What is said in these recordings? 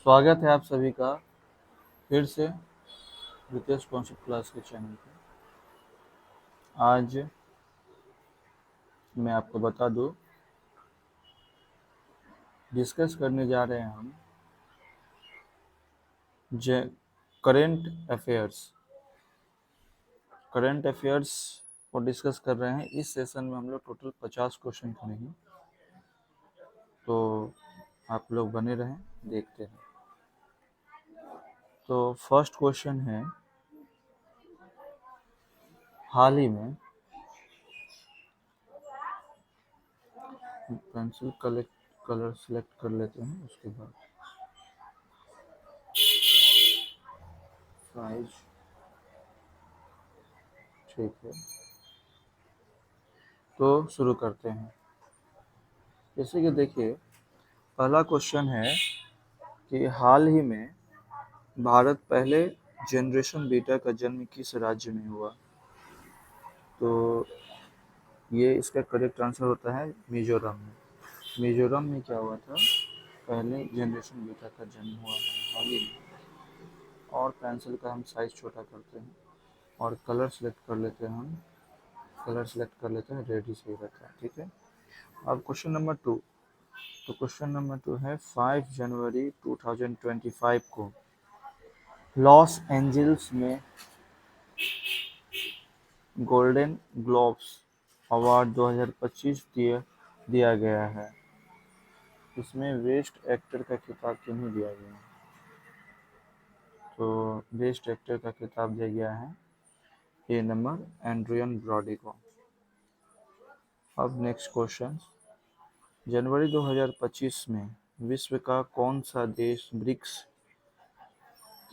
स्वागत है आप सभी का फिर से रितेश कॉन्सेप्ट क्लास के चैनल पे। आज मैं आपको बता दूं, डिस्कस करने जा रहे हैं हम करेंट अफेयर्स। करंट अफेयर्स को डिस्कस कर रहे हैं। इस सेशन में हम लोग टोटल 50 क्वेश्चन करेंगे, तो आप लोग बने रहें, देखते हैं। तो फर्स्ट क्वेश्चन है, हाल ही में पेंसिल कलर सेलेक्ट कर लेते हैं, उसके बाद साइज ठीक है, तो शुरू करते हैं। जैसे कि देखिए, पहला क्वेश्चन है कि हाल ही में भारत पहले जनरेशन बीटा का जन्म किस राज्य में हुआ। तो ये इसका करेक्ट आंसर होता है मिजोरम में। मिजोरम में क्या हुआ था, पहले जनरेशन बीटा का जन्म हुआ है हाल ही में। और पेंसिल का हम साइज छोटा करते हैं और कलर सेलेक्ट कर लेते हैं। हम कलर सेलेक्ट कर लेते हैं, रेड ही सही रहता है, ठीक है। अब क्वेश्चन नंबर 2। तो क्वेश्चन नंबर 2 है, 5 जनवरी 2025 को लॉस एंजल्स में गोल्डन ग्लोब्स अवार्ड 2025 दिया गया है। इसमें बेस्ट एक्टर का खिताब किन्हें दिया गया है? तो बेस्ट एक्टर का खिताब दिया गया है ए नंबर एंड्रियन ब्रॉडी को। अब नेक्स्ट क्वेश्चन, जनवरी 2025 में विश्व का कौन सा देश ब्रिक्स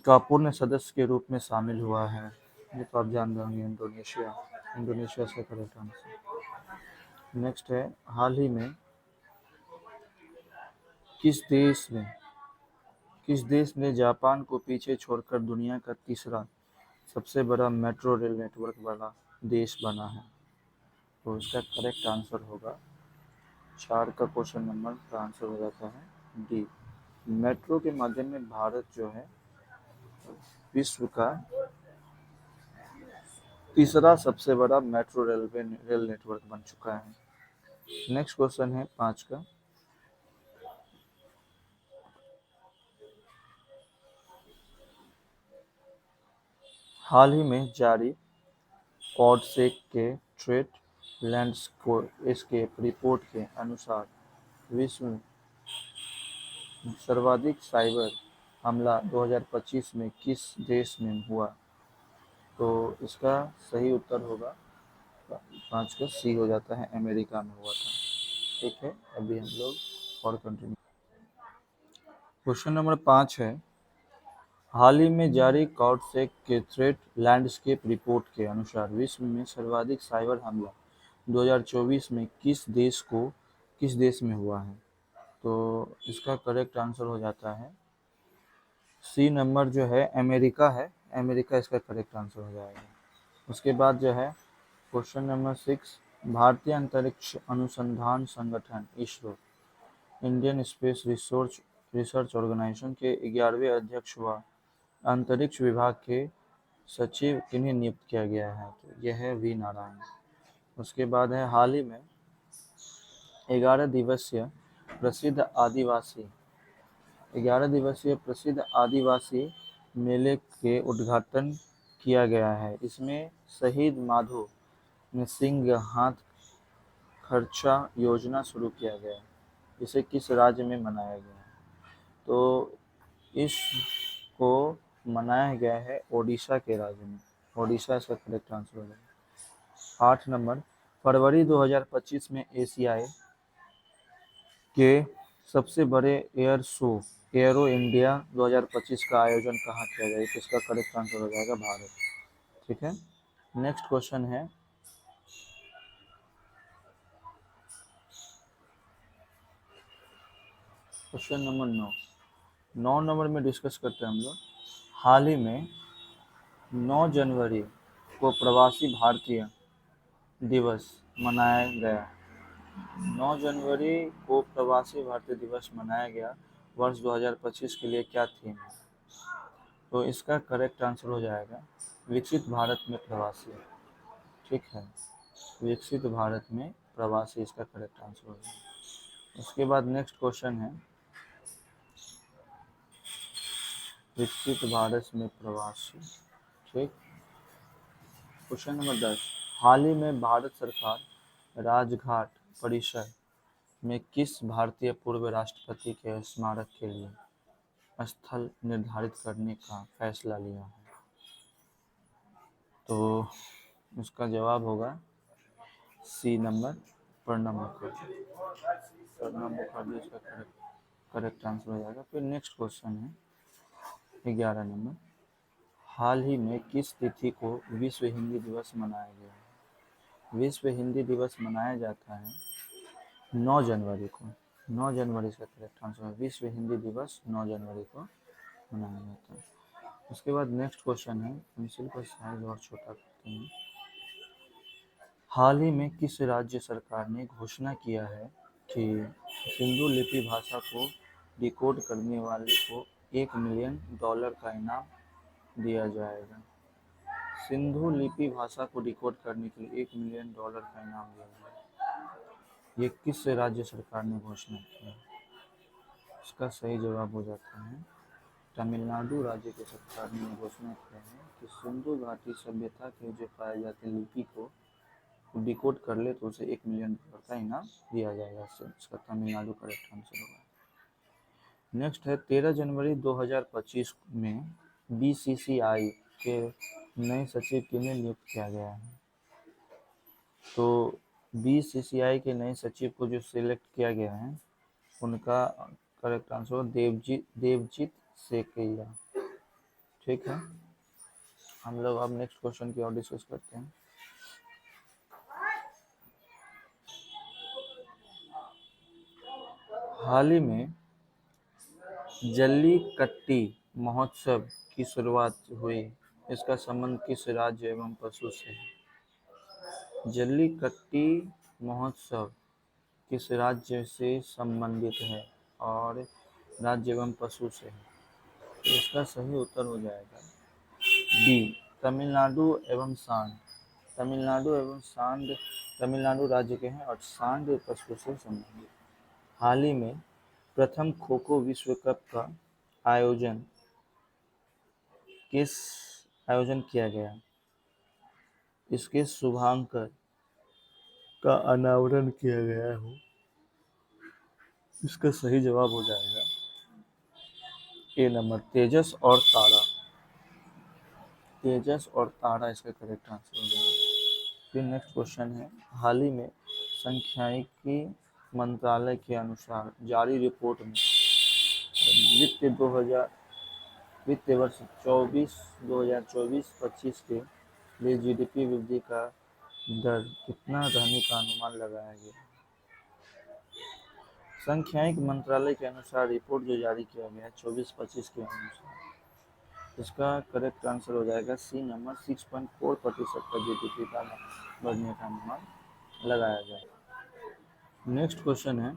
का पूर्ण सदस्य के रूप में शामिल हुआ है? ये तो आप जान रहे होंगे, इंडोनेशिया। इंडोनेशिया से करेक्ट आंसर। नेक्स्ट है, हाल ही में किस देश ने जापान को पीछे छोड़कर दुनिया का तीसरा सबसे बड़ा मेट्रो रेल नेटवर्क वाला देश बना है? तो इसका करेक्ट आंसर होगा, 4 का क्वेश्चन नंबर का आंसर हो जाता है डी। मेट्रो के माध्यम में भारत जो है विश्व का तीसरा सबसे बड़ा मेट्रो रेल नेटवर्क बन चुका है। नेक्स्ट क्वेश्चन है 5 का, हाल ही में जारी कॉडसेक के थ्रेट लैंडस्केप रिपोर्ट के अनुसार विश्व में सर्वाधिक साइबर हमला 2025 में किस देश में हुआ? तो इसका सही उत्तर होगा 5 का सी हो जाता है, अमेरिका में हुआ था। ठीक है, अभी हम लोग और कंटिन्यू। क्वेश्चन नंबर 5 है, हाल ही में जारी कॉडसेक के थ्रेट लैंडस्केप रिपोर्ट के अनुसार विश्व में सर्वाधिक साइबर हमला 2024 में किस देश में हुआ है? तो इसका करेक्ट आंसर हो जाता है सी नंबर जो है, अमेरिका है। अमेरिका इसका करेक्ट आंसर हो जाएगा। उसके बाद जो है क्वेश्चन नंबर 6, भारतीय अंतरिक्ष अनुसंधान संगठन ISRO Indian Space Research Organisation के 11वें अध्यक्ष व अंतरिक्ष विभाग के सचिव किन्हें नियुक्त किया गया है? तो यह है वी नारायण। उसके बाद है, हाल ही में 11 दिवसीय प्रसिद्ध आदिवासी 11 दिवसीय प्रसिद्ध आदिवासी मेले के उद्घाटन किया गया है। इसमें शहीद माधो सिंह हाथ खर्चा योजना शुरू किया गया है। इसे किस राज्य में मनाया गया है? तो इसको मनाया गया है ओडिशा के राज्य में। ओडिशा इसका करेक्ट आंसर हो जाएगा। 8 नंबर, फरवरी 2025 में एशियाई के सबसे बड़े एयर शो एयरो इंडिया 2025 का आयोजन कहाँ किया जाएगा? तो इसका करेक्ट आंसर हो जाएगा भारत। ठीक है, नेक्स्ट क्वेश्चन है, क्वेश्चन नंबर 9 नंबर में डिस्कस करते हैं हम लोग। हाल ही में 9 जनवरी को प्रवासी भारतीय दिवस मनाया गया। 9 जनवरी को प्रवासी भारतीय दिवस मनाया गया वर्ष 2025 के लिए क्या थीम है? तो इसका करेक्ट आंसर हो जाएगा विकसित भारत में प्रवासी। ठीक है, विकसित भारत में प्रवासी इसका करेक्ट आंसर हो जाएगा। उसके बाद नेक्स्ट क्वेश्चन है विकसित भारत में प्रवासी। ठीक, क्वेश्चन नंबर 10, हाल ही में भारत सरकार राजघाट परिसर में किस भारतीय पूर्व राष्ट्रपति के स्मारक के लिए स्थल निर्धारित करने का फैसला लिया है? तो उसका जवाब होगा सी नंबर, प्रणब मुखर्जी। प्रणब मुखर्जी इसका करेक्ट आंसर हो जाएगा। फिर नेक्स्ट क्वेश्चन है 11 नंबर, हाल ही में किस तिथि को विश्व हिंदी दिवस मनाया गया है? विश्व हिंदी दिवस मनाया जाता है 9 जनवरी को। 9 जनवरी इसका करेक्ट आंसर है। विश्व हिंदी दिवस 9 जनवरी को मनाया जाता है। उसके बाद नेक्स्ट क्वेश्चन है, पेंसिल का साइज और छोटा करते हैं। हाल ही में किस राज्य सरकार ने घोषणा किया है कि सिंधु लिपि भाषा को डिकोड करने वाले को $1 मिलियन का इनाम दिया जाएगा? सिंधु लिपि भाषा को डिकोड करने के लिए $1 मिलियन का इनाम दिया जाएगा। ये किस राज्य सरकार ने घोषणा किया? इसका सही जवाब हो जाता है तमिलनाडु राज्य की सरकार ने घोषणा किया है कि सिंधु घाटी सभ्यता के जो पाए जाते लिपि को डिकोड कर ले तो उसे $1 मिलियन का इनाम दिया जाएगा। इसका तमिलनाडु करेक्ट आंसर होगा। नेक्स्ट है 13 जनवरी 2025 में BCCI के नए सचिव किन्हें नियुक्त किया गया है? तो BCCI के नए सचिव को जो सिलेक्ट किया गया है उनका करेक्ट आंसर देवजीत सेकैया। ठीक है, हम लोग अब नेक्स्ट क्वेश्चन की और डिस्कस करते हैं। हाल ही में जल्लीकट्टी महोत्सव की शुरुआत हुई, इसका संबंध किस राज्य एवं पशु से है? जल्लीकट्टी महोत्सव किस राज्य से संबंधित है और राज्य एवं पशु से है? तो इसका सही उत्तर हो जाएगा बी, तमिलनाडु एवं सांड। तमिलनाडु एवं सांड तमिलनाडु राज्य के हैं और सांड पशु से संबंधित। हाल ही में प्रथम खो खो विश्व कप का आयोजन किया गया? इसके शुभांकर का अनावरण किया गया हो? इसका सही जवाब हो जाएगा ए नंबर, तेजस और तारा। तेजस और तारा इसका करेक्ट आंसर हो जाएगा। फिर नेक्स्ट क्वेश्चन है, हाल ही में सांख्यिकी मंत्रालय के अनुसार जारी रिपोर्ट में वित्त वर्ष 2024-25 के लिए GDP वृद्धि का दर कितना रहने का अनुमान लगाया गया? सांख्यिकी मंत्रालय के अनुसार रिपोर्ट जो जारी किया गया है 24-25 के अनुसार, इसका करेक्ट आंसर हो जाएगा सी नंबर, 6.4% का GDP का बढ़ने का अनुमान लगाया जाएगा। नेक्स्ट क्वेश्चन है,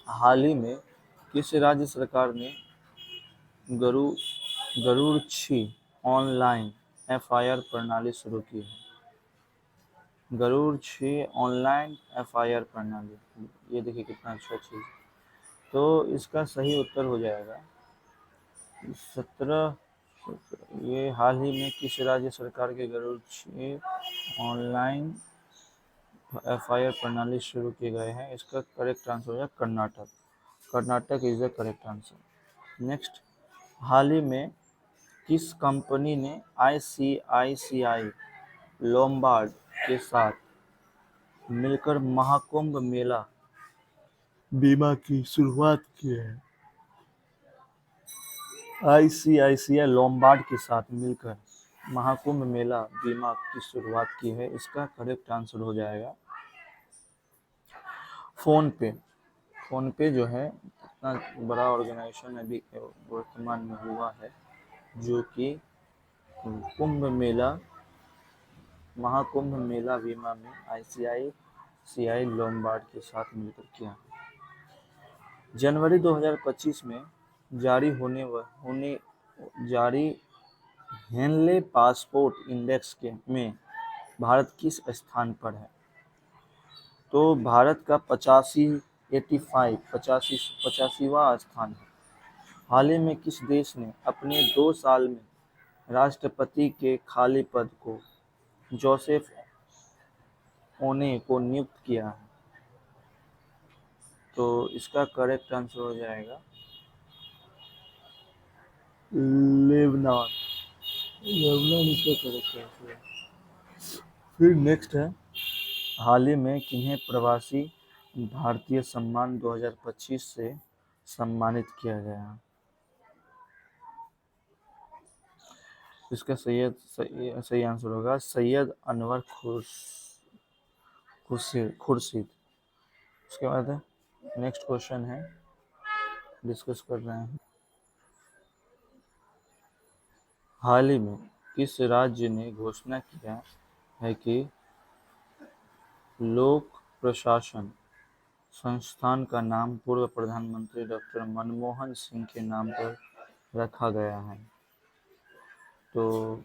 हाल ही में किस राज्य सरकार ने गरुड़ ऑनलाइन FIR प्रणाली शुरू की है? गरुड़ ऑनलाइन FIR प्रणाली, ये देखिए कितना अच्छा चीज़। तो इसका सही उत्तर हो जाएगा 17। ये हाल ही में किस राज्य सरकार के गरुड़ ऑनलाइन FIR प्रणाली शुरू किए गए हैं? इसका करेक्ट आंसर हो जाएगा Karnataka. Karnataka is the correct answer. Next, हाल ही में किस कंपनी ने ICICI लोम्बार्ड के साथ मिलकर महाकुंभ मेला बीमा की शुरुआत की है? ICICI लोम्बार्ड के साथ मिलकर महाकुंभ मेला बीमा की शुरुआत की है। इसका करेक्ट आंसर हो जाएगा फोन पे। फोन पे जो है इतना बड़ा ऑर्गेनाइजेशन अभी वर्तमान में हुआ है जो कि महाकुंभ मेला बीमा में ICICI लोम्बार्ड के साथ मिलकर किया। जनवरी 2025 में जारी जारी हेनले पासपोर्ट इंडेक्स में भारत किस स्थान पर है? तो भारत का 85वां स्थान है। हाल ही में किस देश ने अपने 2 साल में राष्ट्रपति के खाली पद को जोसेफ ओने को नियुक्त किया है? तो इसका करेक्ट आंसर हो जाएगा लेबनान। लेबनान इसका करेक्ट आंसर है। फिर नेक्स्ट है, हाल ही में किन्हें प्रवासी भारतीय सम्मान 2025 से सम्मानित किया गया? इसका सही आंसर होगा सैयद अनवर खुर्शीद। उसके बाद नेक्स्ट क्वेश्चन है, डिस्कस कर रहे हैं। हाल ही में किस राज्य ने घोषणा किया है कि लोक प्रशासन संस्थान का नाम पूर्व प्रधानमंत्री डॉक्टर मनमोहन सिंह के नाम पर रखा गया है? तो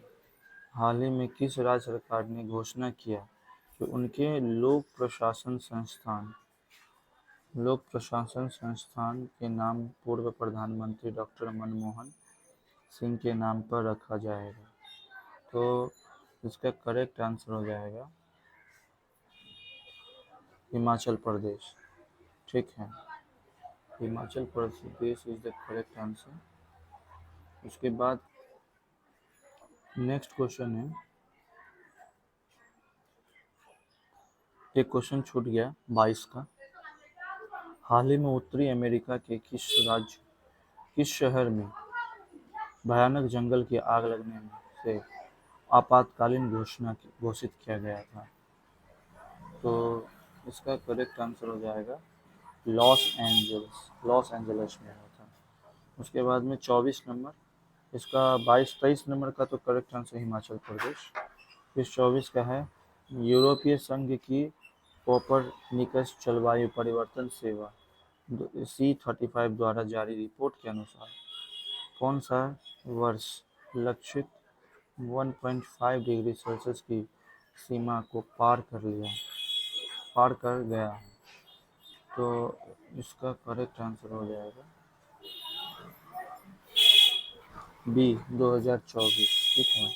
हाल ही में किस राज्य सरकार ने घोषणा किया कि उनके लोक प्रशासन संस्थान के नाम पूर्व प्रधानमंत्री डॉक्टर मनमोहन सिंह के नाम पर रखा जाएगा? तो इसका करेक्ट आंसर हो जाएगा हिमाचल प्रदेश। ठीक है, Himachal Pradesh is the correct answer. उसके बाद नेक्स्ट क्वेश्चन है, एक क्वेश्चन छूट गया 22 का। हाल ही में उत्तरी अमेरिका के किस शहर में भयानक जंगल की आग लगने से आपातकालीन घोषित किया गया था? तो इसका करेक्ट आंसर हो जाएगा लॉस एंजल्स में हुआ था। उसके बाद में 24 नंबर, इसका 23 नंबर का तो करेक्ट आंसर हिमाचल प्रदेश। इस 24 का है, यूरोपीय संघ की कोपरनिकस जलवायु परिवर्तन सेवा C35 द्वारा जारी रिपोर्ट के अनुसार कौन सा वर्ष लक्षित 1.5 डिग्री सेल्सियस की सीमा को पार कर गया है? तो इसका करेक्ट आंसर हो जाएगा बी 2024। ठीक है,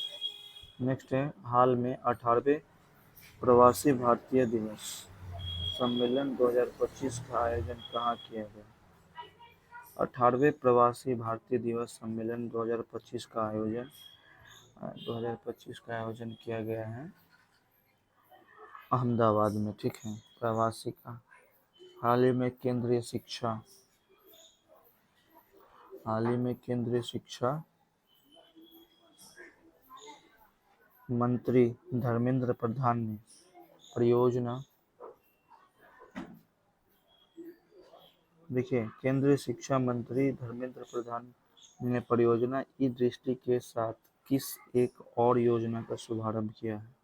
नेक्स्ट है, हाल में 18वें प्रवासी भारतीय दिवस सम्मेलन 2025 का आयोजन कहाँ किया गया? 18वें प्रवासी भारतीय दिवस सम्मेलन 2025 का आयोजन किया गया है अहमदाबाद में। ठीक है, प्रवासी का। हाल ही में केंद्रीय शिक्षा मंत्री धर्मेंद्र प्रधान ने केंद्रीय शिक्षा मंत्री धर्मेंद्र प्रधान ने परियोजना ई दृष्टि के साथ किस एक और योजना का शुभारंभ किया है?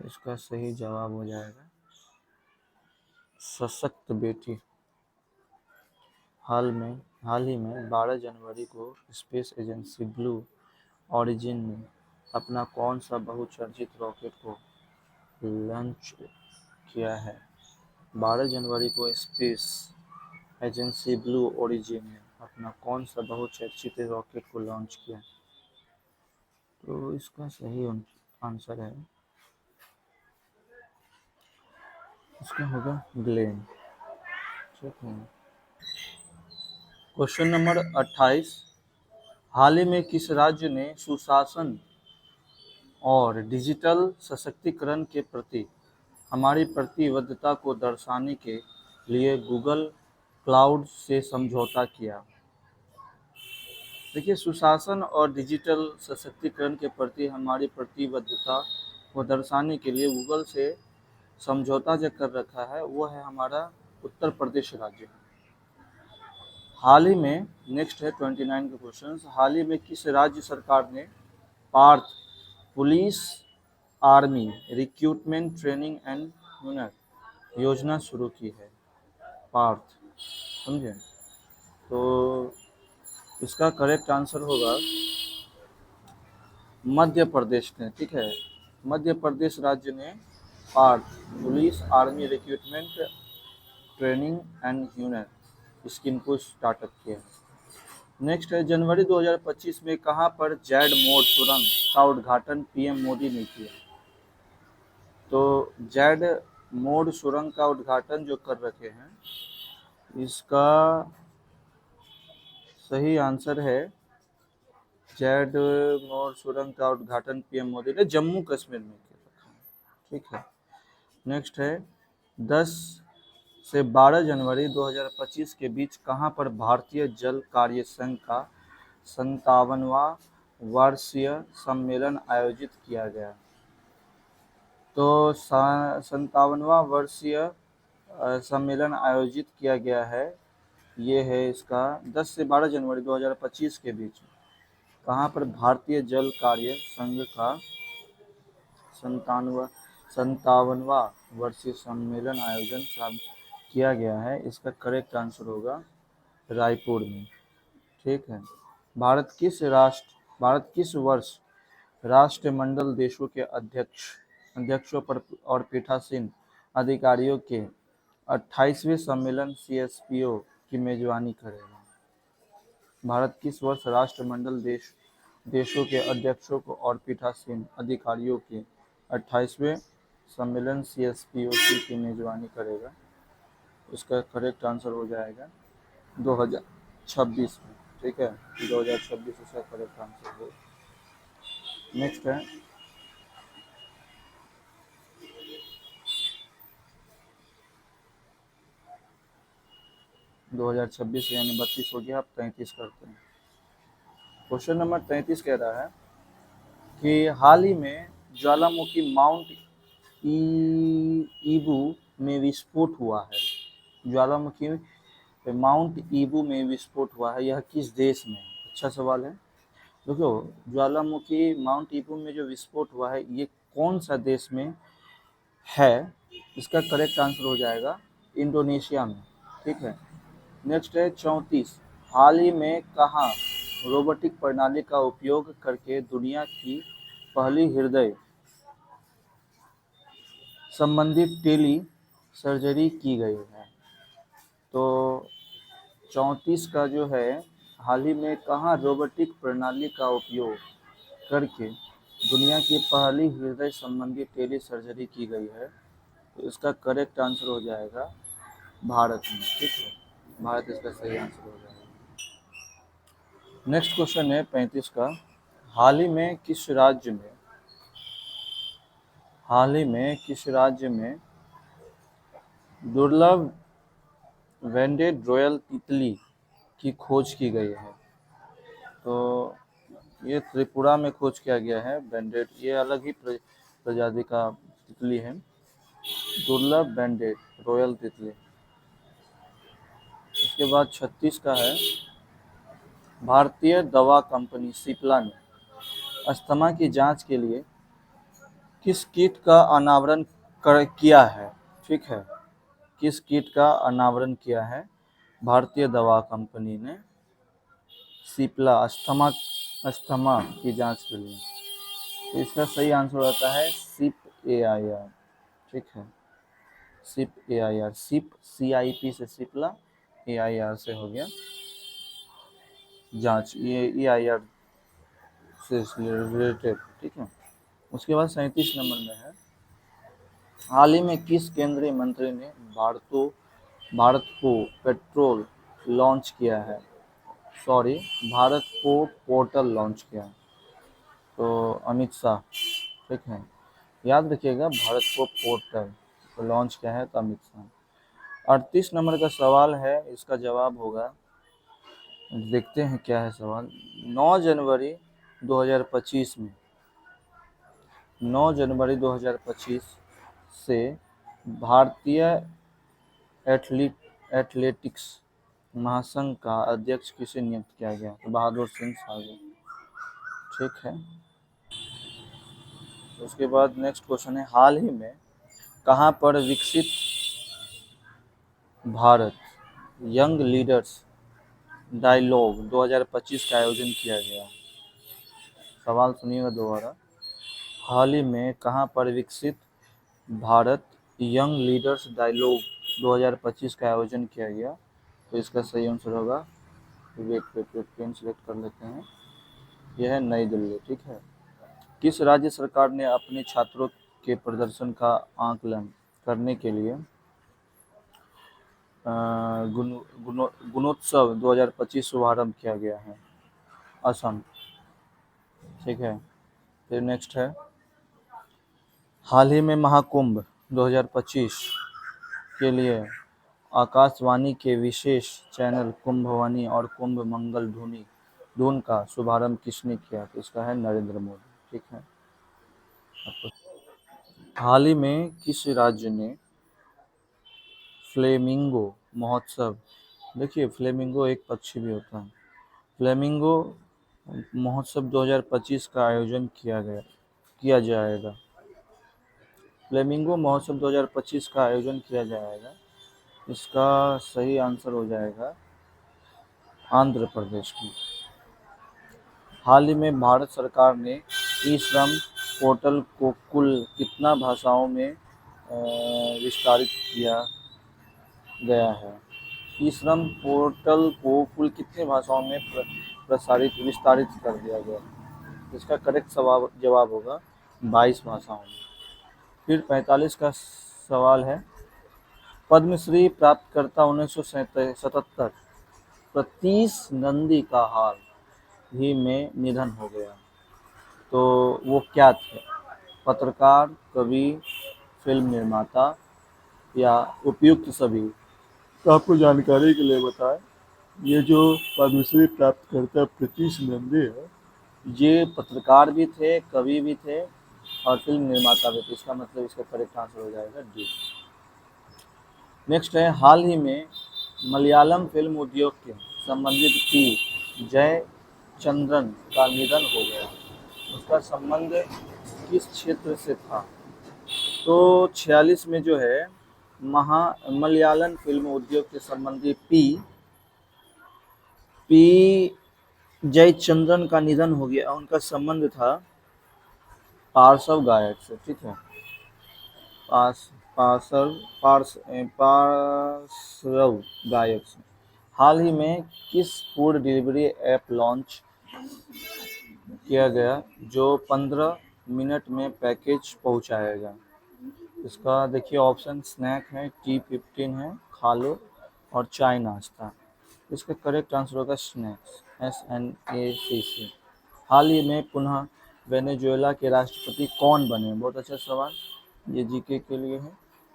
इसका सही जवाब हो जाएगा सशक्त बेटी। हाल ही में 12 जनवरी को स्पेस एजेंसी ब्लू ओरिजिन ने अपना कौन सा बहुचर्चित रॉकेट को लॉन्च किया है? 12 जनवरी को स्पेस एजेंसी ब्लू ओरिजिन ने अपना कौन सा बहुचर्चित रॉकेट को लॉन्च किया? तो इसका सही आंसर है, इसका होगा ग्लेन। ठीक है, क्वेश्चन नंबर 28, हाल ही में किस राज्य ने सुशासन और डिजिटल सशक्तिकरण के प्रति हमारी प्रतिबद्धता को दर्शाने के लिए गूगल क्लाउड से समझौता किया? देखिए, सुशासन और डिजिटल सशक्तिकरण के प्रति हमारी प्रतिबद्धता को दर्शाने के लिए गूगल से समझौता जो कर रखा है वो है हमारा उत्तर प्रदेश राज्य। हाल ही में नेक्स्ट है 29 के क्वेश्चन, हाल ही में किस राज्य सरकार ने Parth police army recruitment training and हुनर योजना शुरू की है? पार्थ समझे। तो इसका करेक्ट आंसर होगा मध्य प्रदेश ने, ठीक है। मध्य प्रदेश राज्य ने art, police, army recruitment, training and Hunar scheme को स्टार्टअप किया। नेक्स्ट है, जनवरी 2025 में कहां पर जैड मोड सुरंग का उद्घाटन पीएम मोदी ने किया। तो जैड मोड सुरंग का उद्घाटन जो कर रखे हैं, इसका सही आंसर है जैड मोड सुरंग का उद्घाटन पीएम मोदी ने जम्मू कश्मीर में किया, ठीक है। नेक्स्ट है, 10 से 12 जनवरी 2025 के बीच कहां पर भारतीय जल कार्य संघ का 57वां वार्षिक सम्मेलन आयोजित किया गया। तो 57वां वर्षीय सम्मेलन आयोजित किया गया है, ये है इसका 10 से 12 जनवरी 2025 के बीच कहाँ पर भारतीय जल कार्य संघ का 57वां वर्षीय सम्मेलन आयोजन किया गया है। इसका करेक्ट आंसर होगा रायपुर में, ठीक है। भारत किस वर्ष राष्ट्रमंडल देशों के अध्यक्षों पर और पीठासीन अधिकारियों के 28वें सम्मेलन CSPO की मेजबानी करेगा। भारत किस वर्ष राष्ट्रमंडल देशों के अध्यक्षों को और पीठासीन अधिकारियों के 28वें सम्मेलन CSPO की मेजबानी करेगा। इसका करेक्ट आंसर हो जाएगा 2026 में, ठीक है। 2026 इसका करेक्ट आंसर है। नेक्स्ट है, दो हजार छब्बीस यानी 32 हो गया। अब 33 करते हैं। क्वेश्चन नंबर 33 कह रहा है कि हाल ही में ज्वालामुखी माउंट ईबू में विस्फोट हुआ है। ज्वालामुखी माउंट ईबू में विस्फोट हुआ है, यह किस देश में? अच्छा सवाल है। देखो, ज्वालामुखी माउंट ईबू में जो विस्फोट हुआ है, ये कौन सा देश में है? इसका करेक्ट आंसर हो जाएगा इंडोनेशिया में, ठीक है। नेक्स्ट है 34, हाल ही में कहाँ रोबोटिक प्रणाली का उपयोग करके दुनिया की पहली हृदय संबंधी टेली सर्जरी की गई है। तो 34 का जो है, हाल ही में कहाँ रोबोटिक प्रणाली का उपयोग करके दुनिया की पहली हृदय संबंधी टेली सर्जरी की गई है। तो इसका करेक्ट आंसर हो जाएगा भारत में, ठीक है। भारत इसका सही आंसर हो जाएगा। नेक्स्ट क्वेश्चन है 35 का, हाल ही में किस राज्य में दुर्लभ बैंडेड रॉयल तितली की खोज की गई है? तो ये त्रिपुरा में खोज किया गया है बैंडेड, ये अलग ही प्रजाति का तितली है, दुर्लभ बैंडेड रॉयल तितली। इसके बाद 36 का है, भारतीय दवा कंपनी सिप्ला ने अस्थमा की जांच के लिए किस किट का अनावरण किया है? ठीक है, किस किट का अनावरण किया है भारतीय दवा कंपनी ने सिप्ला अस्थमा की जांच के लिए? तो इसका सही आंसर होता है सिप AIR, ठीक है। सिप AIR, सिप CIP से सिप्ला, AIR से हो गया जांच, ये AIR से रिलेटेड, ठीक है। उसके बाद 37 नंबर में है, हाल ही में किस केंद्रीय मंत्री ने भारत को पेट्रोल लॉन्च किया है? सॉरी, भारत को पोर्टल लॉन्च किया है। तो अमित शाह, ठीक है। याद रखिएगा, भारत को पोर्टल तो लॉन्च किया है तो अमित शाह। 38 नंबर का सवाल है, इसका जवाब होगा, देखते हैं क्या है सवाल। 9 जनवरी 2025 में 9 जनवरी 2025 से भारतीय एथलेटिक्स महासंघ का अध्यक्ष किसे नियुक्त किया गया? तो बहादुर सिंह सागर, ठीक है। उसके बाद नेक्स्ट क्वेश्चन है, हाल ही में कहाँ पर विकसित यंग लीडर्स डायलॉग 2025 का आयोजन किया गया? सवाल सुनिएगा दोबारा। हाल ही में कहाँ पर विकसित भारत यंग लीडर्स डायलॉग 2025 का आयोजन किया गया? तो इसका सही आंसर होगा, वेट पेन सिलेक्ट कर लेते हैं, यह है नई दिल्ली। ठीक है। किस राज्य सरकार ने अपने छात्रों के प्रदर्शन का आकलन करने के लिए गुणोत्सव 2025 शुभारंभ किया गया है? असम। ठीक है। फिर नेक्स्ट है, हाल ही में महाकुंभ 2025 के लिए आकाशवाणी के विशेष चैनल कुंभवाणी और कुंभ मंगल धुन का शुभारंभ किसने किया? तो इसका है नरेंद्र मोदी। ठीक है। हाल ही में किस राज्य ने फ्लेमिंगो महोत्सव, देखिए फ्लेमिंगो एक पक्षी भी होता है, फ्लेमिंगो महोत्सव 2025 का आयोजन किया जाएगा? फ्लेमिंगो महोत्सव 2025 का आयोजन किया जाएगा, इसका सही आंसर हो जाएगा आंध्र प्रदेश में। हाल ही में भारत सरकार ने ई श्रम पोर्टल को कुल कितना भाषाओं में विस्तारित किया गया है? ई श्रम पोर्टल को कुल कितने भाषाओं में विस्तारित कर दिया गया? इसका करेक्ट जवाब होगा 22 भाषाओं में। फिर 45 का सवाल है, पद्मश्री प्राप्तकर्ता 1977 प्रतीश नंदी का हाल ही में निधन हो गया, तो वो क्या थे? पत्रकार, कवि, फिल्म निर्माता या उपयुक्त सभी? तो आपको जानकारी के लिए बताएं, ये जो पद्मश्री प्राप्तकर्ता प्रतीश नंदी है, ये पत्रकार भी थे, कवि भी थे और फिल्म निर्माता भी थे। इसका मतलब इसका करेक्ट आंसर हो जाएगा डी। नेक्स्ट है, हाल ही में मलयालम फिल्म उद्योग के संबंधित पी जयचंद्रन का निधन हो गया, उसका संबंध किस क्षेत्र से था? तो 46 में जो है मलयालम फिल्म उद्योग के संबंधी पी जयचंद्रन का निधन हो गया, उनका संबंध था पार्श्व गायक से। ठीक है, पार्श्व गायक से। हाल ही में किस फूड डिलीवरी ऐप लॉन्च किया गया जो 15 मिनट में पैकेज पहुंचाएगा? इसका देखिए ऑप्शन स्नैक है, T15 है, खा लो और चाय नाश्ता। इसका करेक्ट आंसर होगा स्नैक्स, SNACC। हाल ही में पुनः वेनेजुएला के राष्ट्रपति कौन बने? बहुत अच्छा सवाल, ये जीके के लिए है।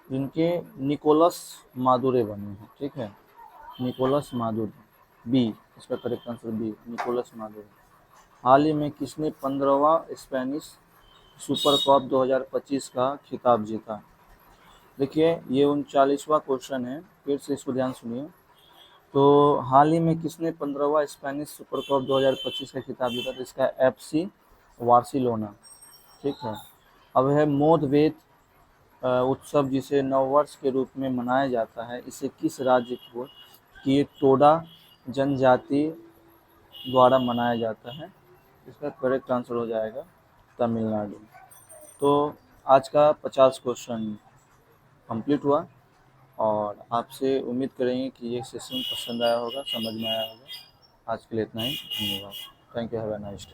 इनके निकोलस मादुरे बने हैं। ठीक है, निकोलस मादुरे, बी, इसका करेक्ट आंसर बी, निकोलस मादुरे। हाल ही में किसने 15वां स्पेनिश सुपर कप 2025 का खिताब जीता? देखिए ये 39वां क्वेश्चन है, फिर से इसको ध्यान सुनिए। तो हाल ही में किसने 15वां स्पेनिश सुपर कप 2025 का खिताब जीता? तो इसका FC बार्सिलोना। ठीक है। अब है मोदवेद उत्सव, जिसे नववर्ष के रूप में मनाया जाता है, इसे किस राज्य की टोडा जनजाति द्वारा मनाया जाता है? इसका करेक्ट आंसर हो जाएगा तमिलनाडु। तो आज का 50 क्वेश्चन कंप्लीट हुआ और आपसे उम्मीद करेंगे कि ये सेशन पसंद आया होगा, समझ में आया होगा। आज के लिए इतना ही, धन्यवाद। Thank you, have a nice day.